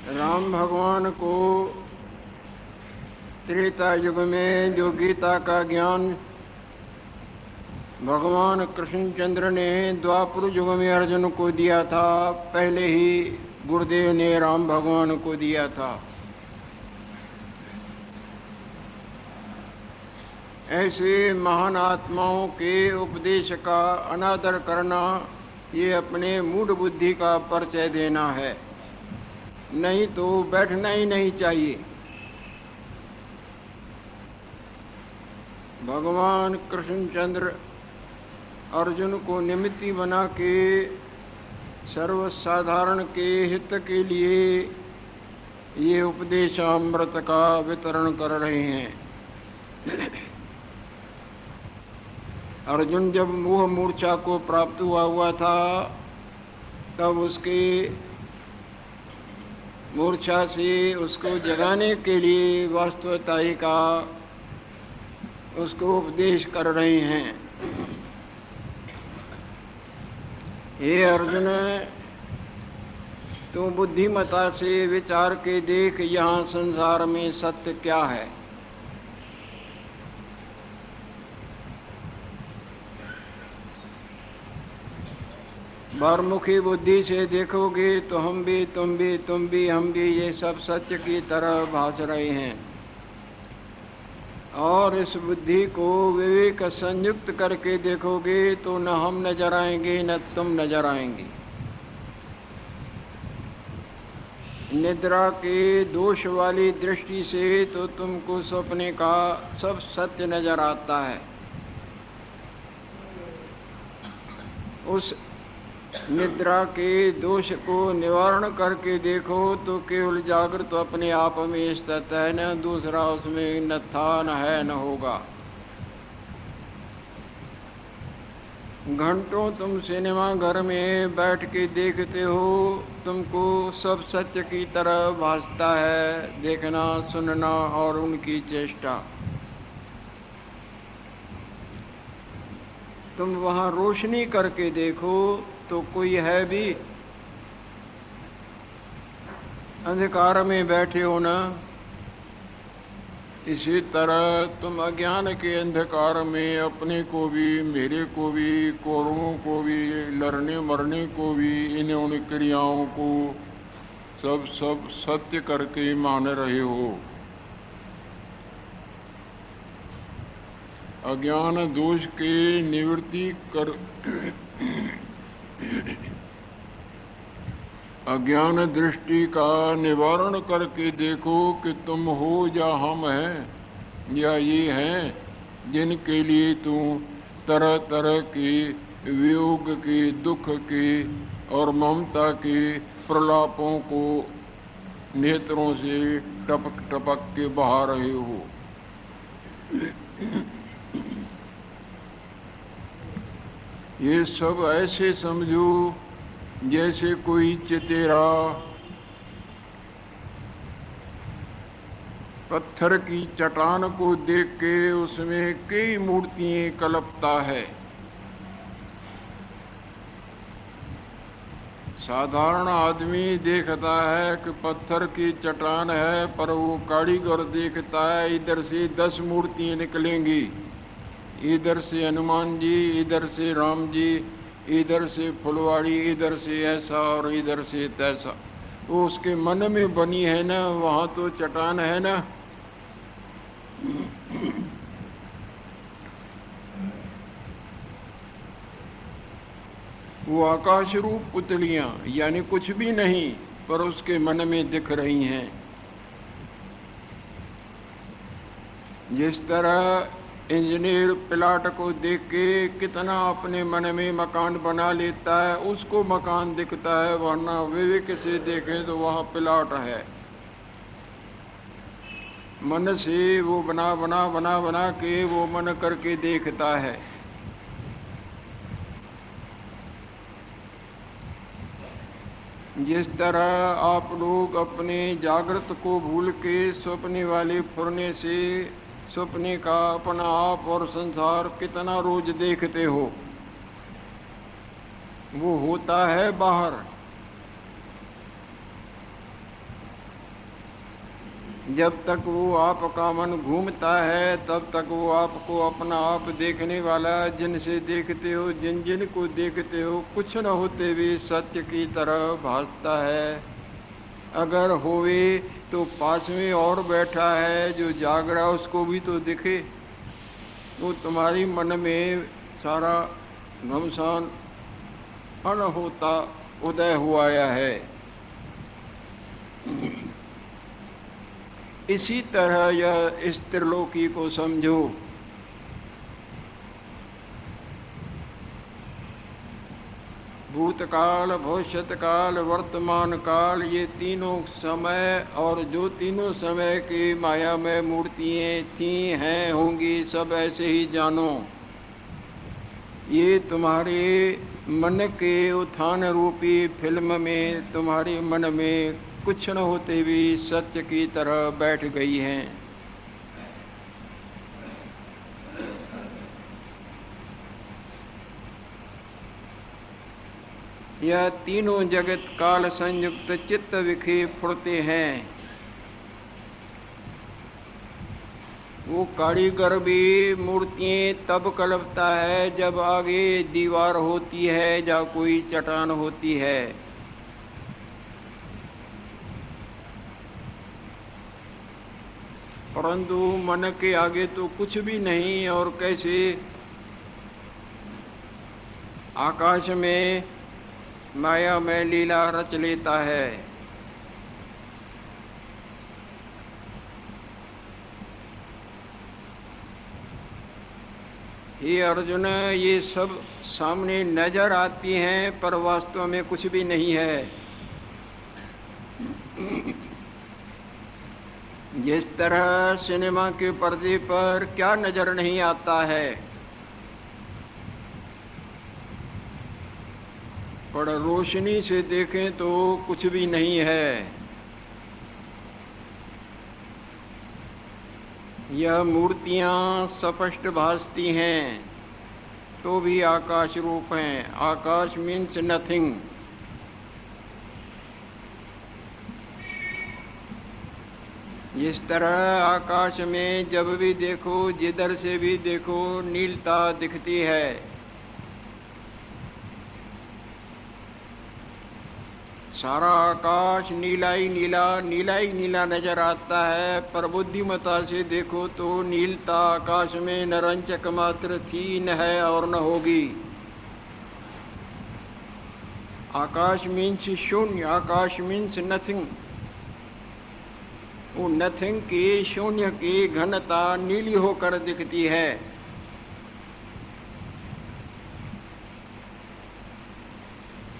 राम भगवान को त्रेता युग में जो गीता का ज्ञान भगवान कृष्णचंद्र ने द्वापर युग में अर्जुन को दिया था, पहले ही गुरुदेव ने राम भगवान को दिया था। ऐसे महान आत्माओं के उपदेश का अनादर करना ये अपने मूढ़ बुद्धि का परिचय देना है, नहीं तो बैठना ही नहीं चाहिए। भगवान कृष्णचंद्र अर्जुन को निमित्त बना के सर्वसाधारण के हित के लिए ये उपदेशामृत का वितरण कर रहे हैं। अर्जुन जब मोह मूर्छा को प्राप्त हुआ था, तब उसके मूर्छा से उसको जगाने के लिए वास्तवताई का उसको उपदेश कर रहे हैं। हे अर्जुन, तू बुद्धिमता से विचार के देख यहाँ संसार में सत्य क्या है। बारमुखी बुद्धि से देखोगे तो हम भी, तुम भी, तुम भी, हम भी, ये सब सत्य की तरह भास रहे हैं। और इस बुद्धि को विवेक संयुक्त करके देखोगे तो न हम नजर आएंगे न तुम नजर आएंगे। निद्रा के दोष वाली दृष्टि से तो तुमको सपने का सब सत्य नजर आता है। उस निद्रा के दोष को निवारण करके देखो तो केवल जागृत तो अपने आप में स्थित है, न दूसरा उसमें न था, न है, न होगा। घंटों तुम सिनेमा घर में बैठ के देखते हो, तुमको सब सत्य की तरह भासता है, देखना, सुनना और उनकी चेष्टा। तुम वहाँ रोशनी करके देखो तो कोई है भी? अंधकार में बैठे हो ना। इसी तरह तुम अज्ञान के अंधकार में अपने को भी, मेरे को भी, कौरवों को भी, लड़ने मरने को भी, इन उन क्रियाओं को सब सत्य करके मान रहे हो। अज्ञान दोष के निवृत्ति कर अज्ञान दृष्टि का निवारण करके देखो कि तुम हो या हम हैं या ये हैं जिनके लिए तू तरह तरह के वियोग के, दुख के और ममता के प्रलापों को नेत्रों से टपक टपक के बहा रहे हो। ये सब ऐसे समझो जैसे कोई चितेरा पत्थर की चट्टान को देख के उसमें कई मूर्तियां कल्पता है। साधारण आदमी देखता है कि पत्थर की चट्टान है, पर वो कारीगर देखता है इधर से 10 मूर्तियां निकलेंगी, इधर से हनुमान जी, इधर से राम जी, इधर से फुलवाड़ी, इधर से ऐसा और इधर से तैसा। वो उसके मन में बनी है ना, वहाँ तो चट्टान है ना। वो आकाश रूप पुतलियाँ यानी कुछ भी नहीं, पर उसके मन में दिख रही हैं। जिस तरह इंजीनियर प्लाट को देख के कितना अपने मन में मकान बना लेता है, उसको मकान दिखता है, वरना विवेक से देखें तो वहाँ प्लाट है। मन से वो बना बना बना बना के वो मन करके देखता है। जिस तरह आप लोग अपने जागृत को भूल के सपने वाले फुरने से सपने का अपना आप और संसार कितना रोज देखते हो, वो होता है बाहर। जब तक वो आपका मन घूमता है तब तक वो आपको अपना आप देखने वाला, जिनसे देखते हो, जिन जिन को देखते हो, कुछ न होते भी सत्य की तरह भासता है। अगर होवे तो पास में और बैठा है जो जाग रहा, उसको भी तो दिखे। वो तुम्हारी मन में सारा घमसान अनहोता उदय हुआ है। इसी तरह यह इस त्रिलोकी को समझो। भूतकाल, भविष्यत काल, वर्तमान काल, ये तीनों समय, और जो तीनों समय की माया में मूर्तियाँ थी, हैं, होंगी, सब ऐसे ही जानो। ये तुम्हारे मन के उत्थान रूपी फिल्म में तुम्हारे मन में कुछ न होते भी सत्य की तरह बैठ गई हैं। यह तीनों जगत काल संयुक्त चित्त विखे फुरते हैं। वो कारीगर भी मूर्तियाँ तब कल्पता है जब आगे दीवार होती है या कोई चट्टान होती है। परंतु मन के आगे तो कुछ भी नहीं, और कैसे आकाश में माया में लीला रच लेता है। हे अर्जुन, ये सब सामने नजर आती हैं पर वास्तव में कुछ भी नहीं है। जिस तरह सिनेमा के पर्दे पर क्या नजर नहीं आता है, पर रोशनी से देखें तो कुछ भी नहीं है। यह मूर्तियाँ स्पष्ट भासती हैं तो भी आकाश रूप हैं। आकाश मीन्स नथिंग। इस तरह आकाश में जब भी देखो, जिधर से भी देखो, नीलता दिखती है। सारा आकाश नीला ही नीला नजर आता है, पर बुद्धिमता से देखो तो नीलता आकाश में नरंचक मात्र थी, न है और न होगी। आकाश मीन्स शून्य, आकाश मीन्स नथिंग। वो नथिंग की, शून्य की घनता नीली होकर दिखती है।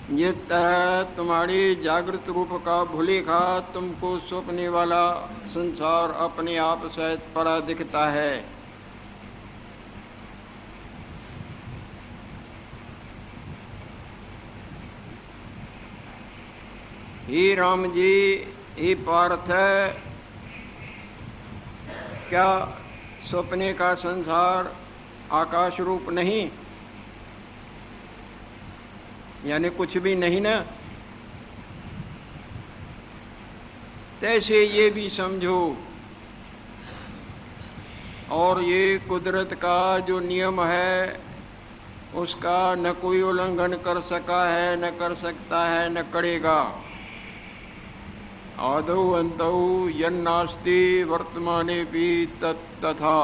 जिस तरह तुम्हारी जागृत रूप का भूलेखा तुमको सौंपने वाला संसार अपने आप सहित पड़ा दिखता है। हे राम जी, हे पार्थ, क्या सपने का संसार आकाश रूप नहीं, यानी कुछ भी नहीं ना? तैसे ये भी समझो। और ये कुदरत का जो नियम है उसका न कोई उल्लंघन कर सका है, न कर सकता है, न करेगा। आदौ अंतौ यन्नास्ति वर्तमाने भी तथा।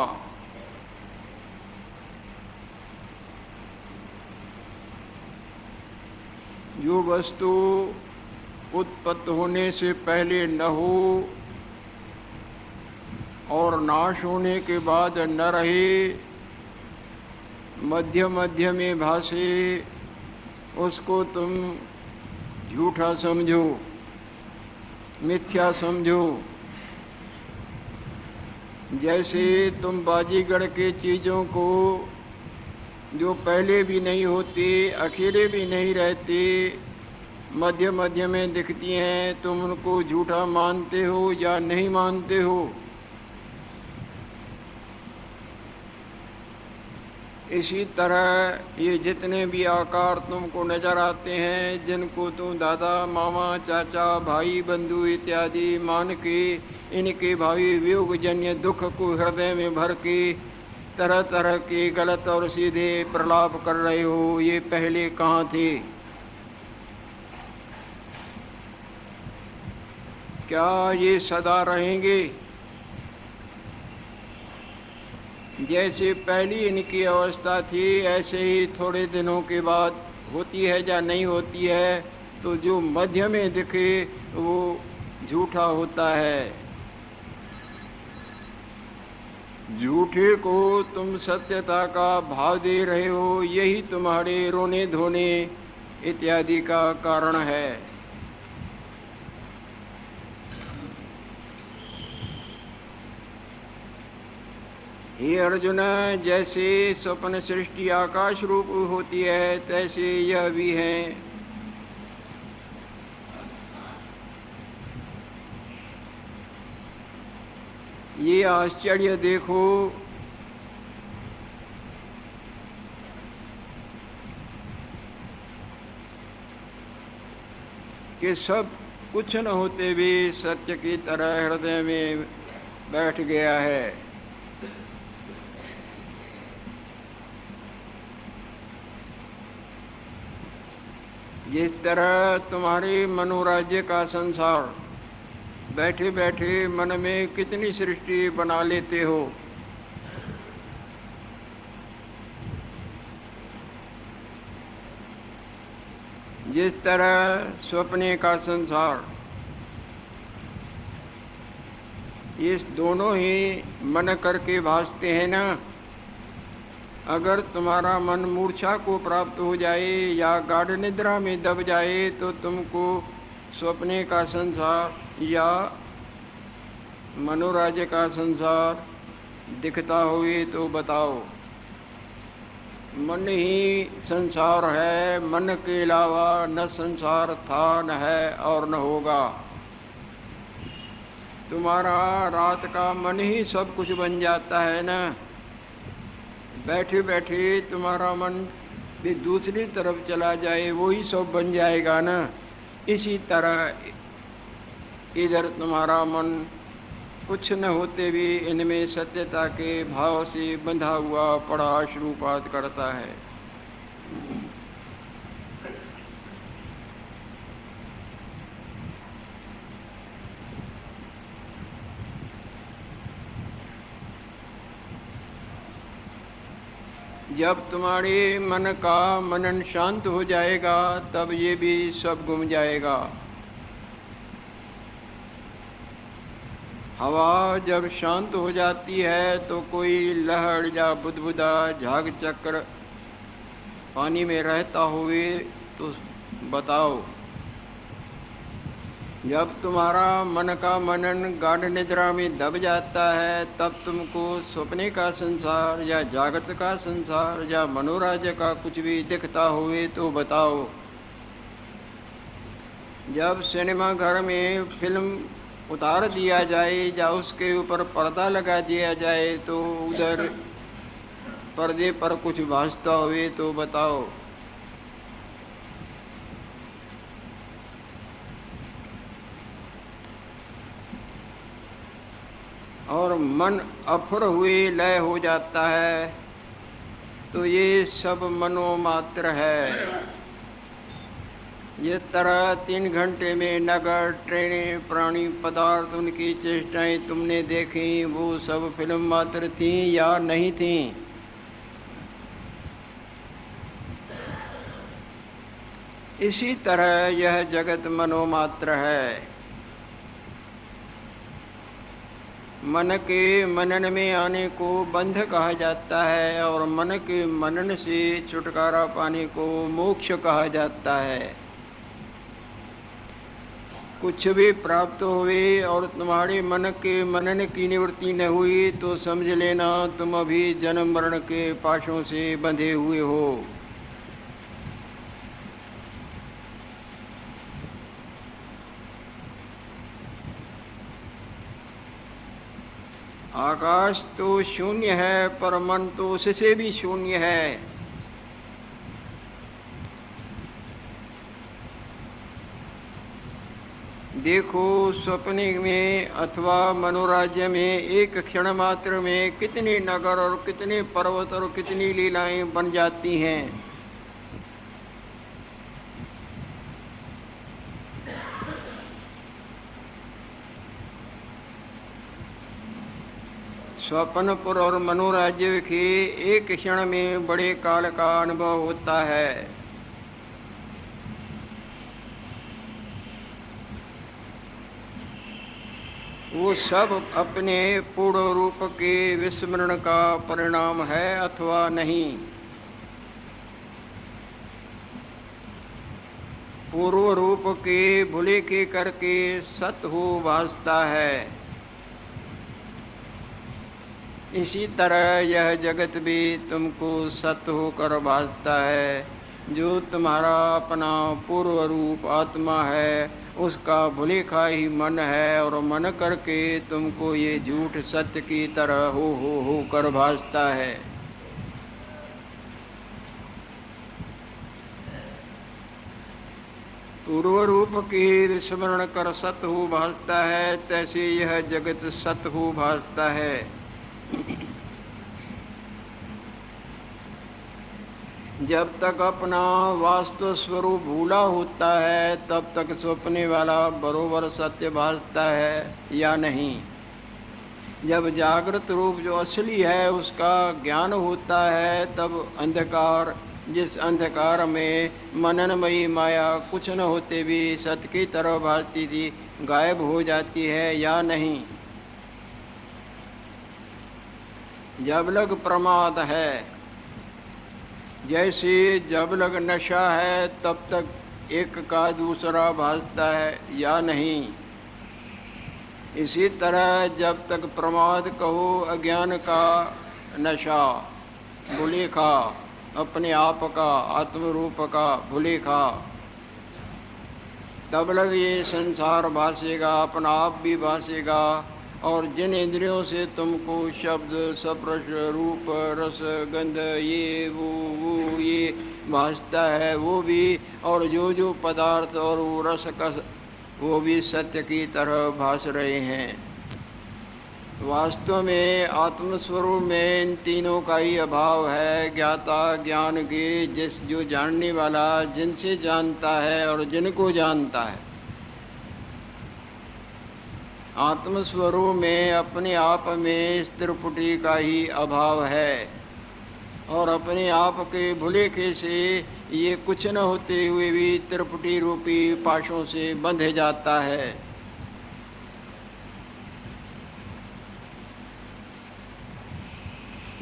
जो वस्तु उत्पत्ति होने से पहले न हो और नाश होने के बाद न रहे, मध्य मध्य में भासे, उसको तुम झूठा समझो, मिथ्या समझो। जैसे तुम बाजीगर के चीज़ों को जो पहले भी नहीं होते, अकेले भी नहीं रहते, मध्य मध्य में दिखती हैं, तुम उनको झूठा मानते हो या नहीं मानते हो। इसी तरह ये जितने भी आकार तुमको नजर आते हैं, जिनको तुम दादा, मामा, चाचा, भाई, बंधु इत्यादि मान के इनके भावी वियोग जन्य दुख को हृदय में भर के तरह तरह के गलत और सीधे प्रलाप कर रहे हो, ये पहले कहाँ थे? क्या ये सदा रहेंगे? जैसे पहली इनकी अवस्था थी ऐसे ही थोड़े दिनों के बाद होती है या नहीं होती है, तो जो मध्य में दिखे वो झूठा होता है। झूठे को तुम सत्यता का भाव दे रहे हो, यही तुम्हारे रोने धोने इत्यादि का कारण है। हे अर्जुन, जैसे स्वप्न सृष्टि आकाश रूप होती है तैसे यह भी है। ये आश्चर्य देखो कि सब कुछ न होते भी सत्य की तरह हृदय में बैठ गया है। जिस तरह तुम्हारे मनोराज्य का संसार बैठे बैठे मन में कितनी सृष्टि बना लेते हो, जिस तरह स्वप्ने का संसार, इस दोनों ही मन करके भासते हैं ना। अगर तुम्हारा मन मूर्छा को प्राप्त हो जाए या गाढ़ निद्रा में दब जाए तो तुमको स्वप्ने का संसार या मनोराज्य का संसार दिखता हुए तो बताओ। मन ही संसार है, मन के अलावा न संसार था, न है और न होगा। तुम्हारा रात का मन ही सब कुछ बन जाता है ना। बैठे बैठे तुम्हारा मन भी दूसरी तरफ चला जाए, वही सब बन जाएगा ना। इसी तरह इधर तुम्हारा मन कुछ न होते भी इनमें सत्यता के भाव से बंधा हुआ पड़ा श्रुपात करता है। जब तुम्हारे मन का मनन शांत हो जाएगा तब ये भी सब गुम जाएगा। हवा जब शांत हो जाती है तो कोई लहर या बुदबुदा झाग चक्र पानी में रहता हुए तो बताओ। जब तुम्हारा मन का मनन गाढ़ निद्रा में दब जाता है तब तुमको सपने का संसार या जागृत का संसार या मनोराज्य का कुछ भी दिखता हुए तो बताओ। जब सिनेमा घर में फिल्म उतार दिया जाए या उसके ऊपर पर्दा लगा दिया जाए तो उधर पर्दे पर कुछ भासता हुए तो बताओ। और मन अफुर हुए लय हो जाता है तो ये सब मनोमात्र है। जिस तरह 3 घंटे में नगर, ट्रेनें, प्राणी, पदार्थ, उनकी चेष्टाएं तुमने देखी, वो सब फिल्म मात्र थीं या नहीं थीं? इसी तरह यह जगत मनोमात्र है। मन के मनन में आने को बंध कहा जाता है और मन के मनन से छुटकारा पाने को मोक्ष कहा जाता है। कुछ भी प्राप्त हुए और तुम्हारे मन के मनन की निवृत्ति न हुई तो समझ लेना तुम अभी जन्म मरण के पाशों से बंधे हुए हो। आकाश तो शून्य है, पर मन तो उससे भी शून्य है। देखो, स्वप्न में अथवा मनोराज्य में एक क्षण मात्र में कितने नगर और कितने पर्वत और कितनी लीलाएं बन जाती हैं। स्वप्नपुर और मनोराज्य के एक क्षण में बड़े काल का अनुभव होता है। वो सब अपने पूर्ण रूप के विस्मरण का परिणाम है अथवा नहीं। पूर्व रूप के भूले के करके सत हो भासता है। इसी तरह यह जगत भी तुमको सत्य होकर भासता है। जो तुम्हारा अपना पूर्व रूप आत्मा है, उसका भुलेखा ही मन है, और मन करके तुमको ये झूठ सत्य की तरह हो कर भासता है। पूर्व रूप के स्मरण कर सत्य हो भासता है, तैसे यह जगत सत्य हो भासता है। जब तक अपना वास्तव स्वरूप भूला होता है, तब तक स्वप्ने वाला बरोबर सत्य भासता है या नहीं। जब जागृत रूप जो असली है उसका ज्ञान होता है, तब अंधकार, जिस अंधकार में मननमयी माया कुछ न होते भी सत्य की तरह भासती थी, गायब हो जाती है या नहीं। जब लग प्रमाद है, जैसे जब लग नशा है, तब तक एक का दूसरा भासता है या नहीं। इसी तरह जब तक प्रमाद कहो, अज्ञान का नशा, भुलेखा, अपने आप का आत्मरूप का भुलेखा, तब लग ये संसार भासेगा, अपना आप भी भासेगा। और जिन इंद्रियों से तुमको शब्द, स्पर्श, रूप, रस, गंध, ये वो ये भासता है, वो भी, और जो पदार्थ और वो रस का, वो भी सत्य की तरह भास रहे हैं। वास्तव में आत्मस्वरूप में इन तीनों का ही अभाव है। ज्ञाता ज्ञान के, जो जानने वाला जिनसे जानता है और जिनको जानता है। आत्मस्वरूप में अपने आप में स्थिरपुटी का ही अभाव है, और अपने आप के भुलेखे से ये कुछ न होते हुए भी त्रिपुटी रूपी पाशों से बंधे जाता है।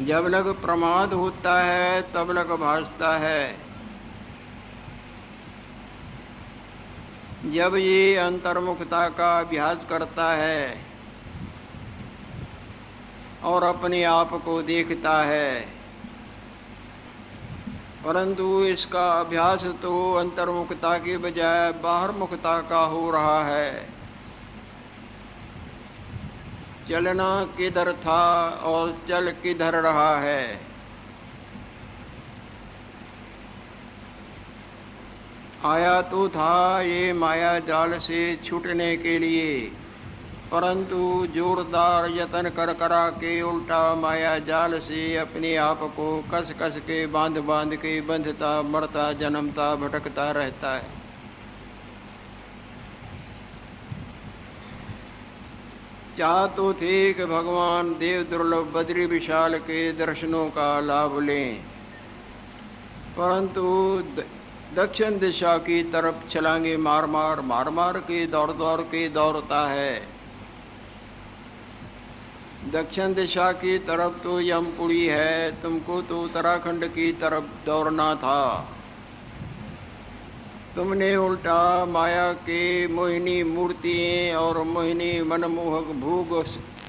जब लग प्रमाद होता है, तब लग भासता है। जब ये अंतर्मुखता का अभ्यास करता है और अपने आप को देखता है, परंतु इसका अभ्यास तो अंतर्मुखता के बजाय बाहरमुखता का हो रहा है। चलना किधर था और चल किधर रहा है। आया तो था ये माया जाल से छूटने के लिए, परंतु जोरदार यत्न कर करा के उल्टा माया जाल से अपने आप को कस कस के बांध बांध के बंधता, मरता, जन्मता, भटकता रहता है। चाह तो थे कि भगवान देव दुर्लभ बद्री विशाल के दर्शनों का लाभ लें, परंतु दक्षिण दिशा की तरफ छलांगे मार मार के दौड़ के दौड़ता है। दक्षिण दिशा की तरफ तो यमपुरी है, तुमको तो उत्तराखंड की तरफ दौड़ना था। तुमने उल्टा माया के मोहिनी मूर्तियाँ और मोहिनी मनमोहक भोग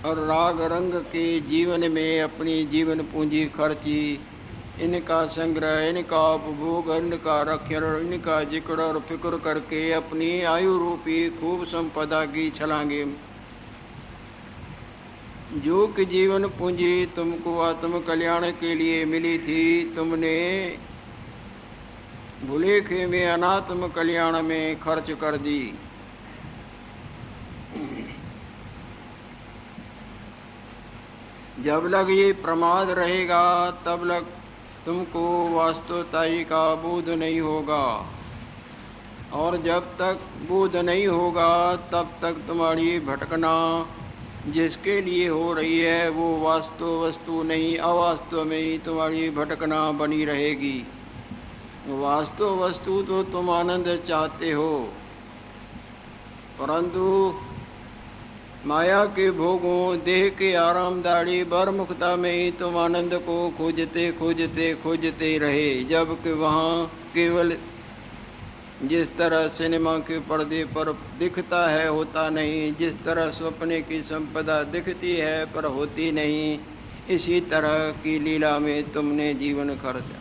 और राग रंग के जीवन में अपनी जीवन पूंजी खर्ची। इनका संग्रह, इनका उपभोग, इनका रक्षण, इनका जिक्र और फिक्र करके अपनी आयु रूपी खूब संपदा की छलांगे जो कि जीवन पूंजी तुमको आत्म कल्याण के लिए मिली थी, तुमने भुलेखे में अनात्म कल्याण में खर्च कर दी। जब लग ये प्रमाद रहेगा तब लग तुमको वास्तवताई का बोध नहीं होगा, और जब तक बोध नहीं होगा तब तक तुम्हारी भटकना जिसके लिए हो रही है वो वास्तव वस्तु नहीं, अवास्तव में ही तुम्हारी भटकना बनी रहेगी। वास्तव वस्तु तो तुम आनंद चाहते हो, परंतु माया के भोगों, देह के आरामदारी बरमुखता में ही तुम आनंद को खोजते खोजते खोजते रहे, जबकि वहाँ केवल जिस तरह सिनेमा के पर्दे पर दिखता है होता नहीं, जिस तरह सपने की संपदा दिखती है पर होती नहीं, इसी तरह की लीला में तुमने जीवन खर्चा।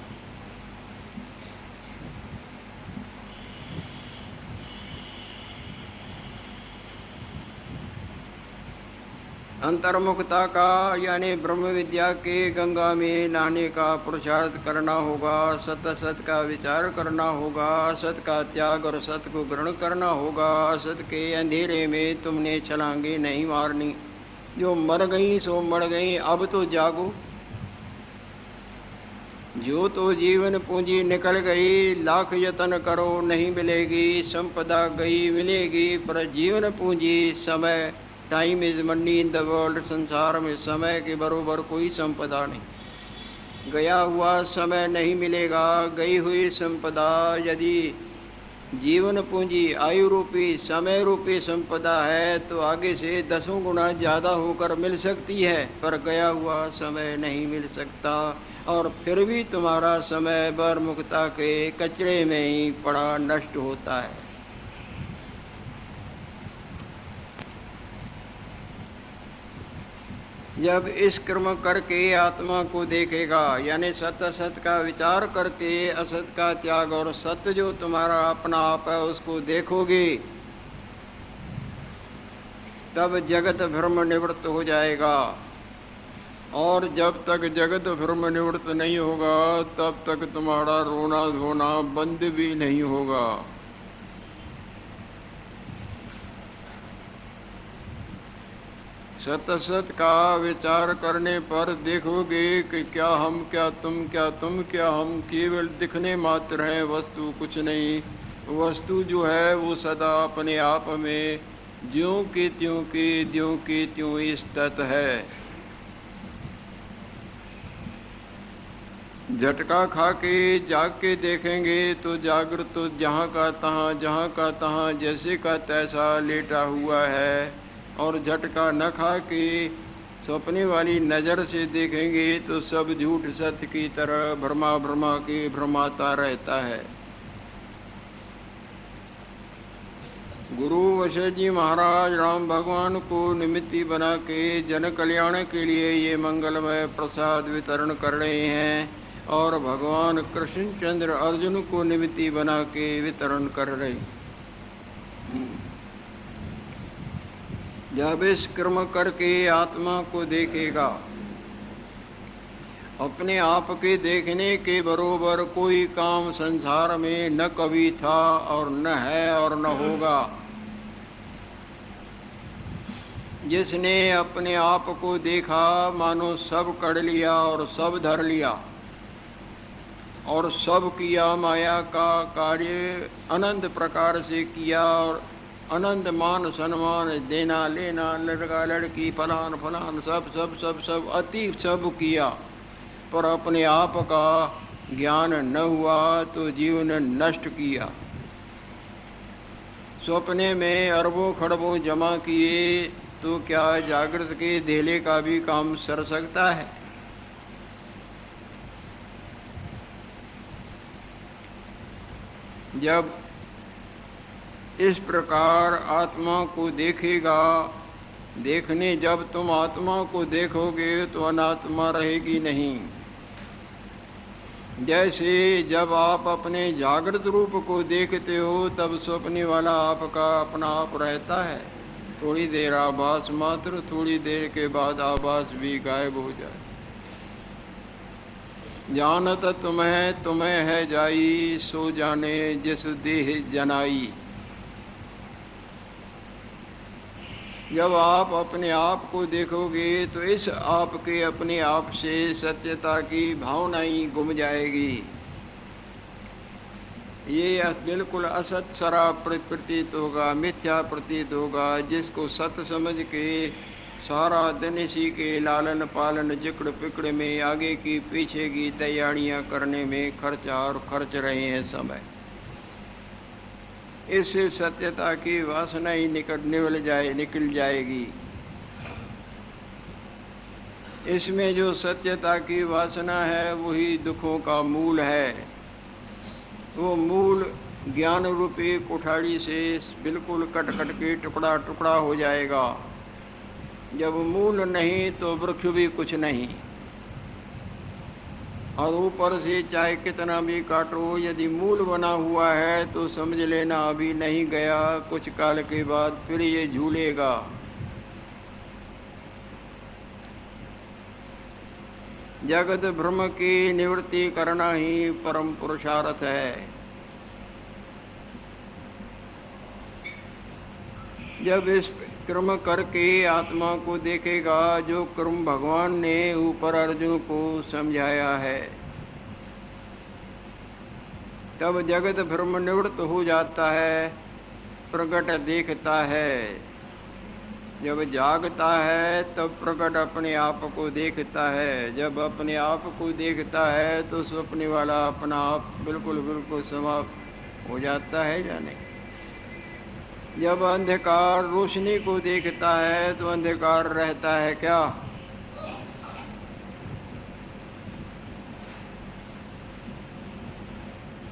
अंतर्मुखता का यानी ब्रह्म विद्या के गंगा में नहाने का पुरुषार्थ करना होगा, सत्य सत का विचार करना होगा, असत का त्याग और सत्य को ग्रहण करना होगा। असत के अंधेरे में तुमने छलांगे नहीं मारनी, जो मर गई सो मर गई, अब तो जागो। जो तो जीवन पूंजी निकल गई, लाख यत्न करो नहीं मिलेगी, संपदा गई मिलेगी, पर जीवन पूंजी समय, time is money in the world, संसार में समय के बरोबर कोई संपदा नहीं। गया हुआ समय नहीं मिलेगा। गई हुई संपदा यदि जीवन पूंजी आयु रूपी समय रूपी संपदा है तो आगे से 10 गुना ज़्यादा होकर मिल सकती है, पर गया हुआ समय नहीं मिल सकता, और फिर भी तुम्हारा समय बरमुखता के कचरे में ही पड़ा नष्ट होता है। जब इस कर्म करके आत्मा को देखेगा, यानी सत्य असत का विचार करके असत का त्याग और सत्य जो तुम्हारा अपना आप है उसको देखोगे, तब जगत भ्रम निवृत्त हो जाएगा। और जब तक जगत भ्रम निवृत्त नहीं होगा तब तक तुम्हारा रोना धोना बंद भी नहीं होगा। सत का विचार करने पर देखोगे कि क्या हम, क्या तुम, क्या तुम, क्या हम केवल दिखने मात्र हैं, वस्तु कुछ नहीं। वस्तु जो है वो सदा अपने आप में ज्यों के त्यों स्थित है। झटका खा के जाग के देखेंगे तो जागृत तो जहाँ का तहाँ जैसे का तैसा लेटा हुआ है, और झटका न खा के सपने वाली नज़र से देखेंगे तो सब झूठ सत्य की तरह भ्रमा के भ्रमाता रहता है। गुरु वशिष्ठ जी महाराज राम भगवान को निमित्ती बना के जन कल्याण के लिए ये मंगलमय प्रसाद वितरण कर रहे हैं, और भगवान कृष्णचंद्र अर्जुन को निमित्ती बना के वितरण कर रहे हैं। जब इस कर्म करके आत्मा को देखेगा, अपने आप के देखने के बरोबर कोई काम संसार में न कभी था और न है और न होगा। जिसने अपने आप को देखा मानो सब कर लिया और सब धर लिया और सब किया, माया का कार्य अनंत प्रकार से किया, और अनंत मान सम्मान देना लेना, लड़का लड़की फलान फलान सब सब सब सब अति सब किया, पर अपने आप का ज्ञान न हुआ तो जीवन नष्ट किया। सपने में अरबों खरबों जमा किए तो क्या जागृत के धेले का भी काम सर सकता है? जब इस प्रकार आत्मा को देखेगा, देखने जब तुम आत्मा को देखोगे तो अनात्मा रहेगी नहीं। जैसे जब आप अपने जागृत रूप को देखते हो तब सपने वाला आपका अपना आप रहता है, थोड़ी देर आभास मात्र, थोड़ी देर के बाद आभास भी गायब हो जाए। जानत तुम्हें तुम्हें है जाई, सो जाने जिस देह जनाई। जब आप अपने आप को देखोगे तो इस आपके अपने आप से सत्यता की भावना ही गुम जाएगी। ये बिल्कुल असत शराब प्रतीत होगा, मिथ्या प्रतीत होगा, जिसको सत्य समझ के सारा दिन इसी के लालन पालन जिक्र पिकड़ में आगे की पीछे की तैयारियां करने में खर्च रहे हैं समय। इससे सत्यता की वासना ही निकल जाएगी। इसमें जो सत्यता की वासना है वही दुखों का मूल है। वो मूल ज्ञान रूपी कुठाड़ी से बिल्कुल कट के टुकड़ा टुकड़ा हो जाएगा। जब मूल नहीं तो वृक्ष भी कुछ नहीं, और ऊपर से चाहे कितना भी काटो, यदि मूल बना हुआ है तो समझ लेना अभी नहीं गया, कुछ काल के बाद फिर ये झूलेगा। जगत भ्रम की निवृत्ति करना ही परम पुरुषार्थ है। जब इस कर्म करके आत्मा को देखेगा, जो कर्म भगवान ने ऊपर अर्जुन को समझाया है, तब जगत भ्रम निवृत्त हो जाता है, प्रकट देखता है। जब जागता है तब प्रकट अपने आप को देखता है। जब अपने आप को देखता है तो स्वप्न वाला अपना आप बिल्कुल समाप्त हो जाता है जाने। जब अंधकार रोशनी को देखता है तो अंधकार रहता है क्या?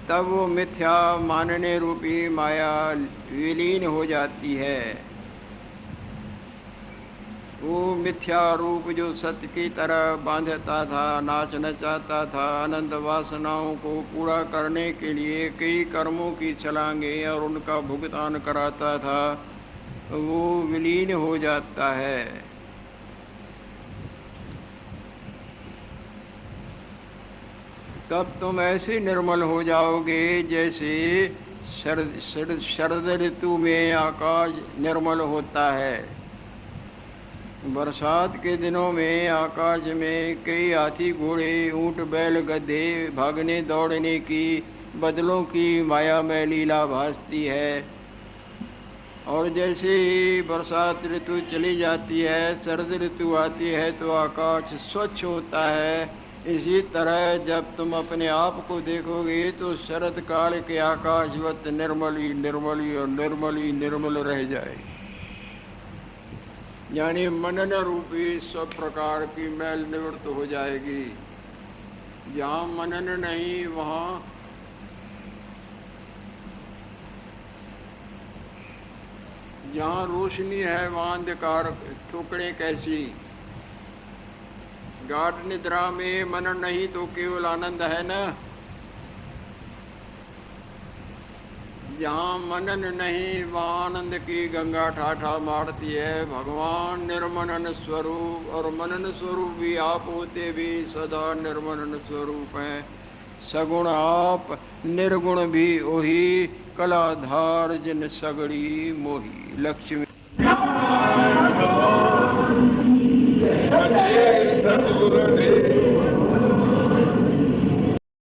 तब वो मिथ्या मानने रूपी माया विलीन हो जाती है। वो मिथ्या रूप जो सत्य की तरह बांधता था, नाचना चाहता था, अनंत वासनाओं को पूरा करने के लिए कई कर्मों की छलांगे और उनका भुगतान कराता था, वो विलीन हो जाता है। तब तुम ऐसे निर्मल हो जाओगे जैसे शरद ऋतु में आकाश निर्मल होता है। बरसात के दिनों में आकाश में कई हाथी घोड़े ऊंट बैल गधे भागने दौड़ने की बदलों की माया में लीला भासती है। और जैसे ही बरसात ऋतु चली जाती है, शरद ऋतु आती है तो आकाश स्वच्छ होता है। इसी तरह जब तुम अपने आप को देखोगे तो शरद काल के आकाशवत निर्मल रह जाए। यानी मनन रूपी सब प्रकार की मैल निवृत्त हो जाएगी। जहाँ मनन नहीं वहाँ जहाँ रोशनी है वहाँ अंधकार टुकड़े कैसी। गाढ़ निद्रा में मनन नहीं तो केवल आनंद है ना। जहाँ मनन नहीं वहाँ आनंद की गंगा ठाठा मारती है। भगवान निर्मनन स्वरूप और मनन स्वरूप भी आप होते भी सदा निर्मनन स्वरूप हैं। सगुण आप निर्गुण भी ओही, कलाधार जिन सगड़ी मोही। लक्ष्मी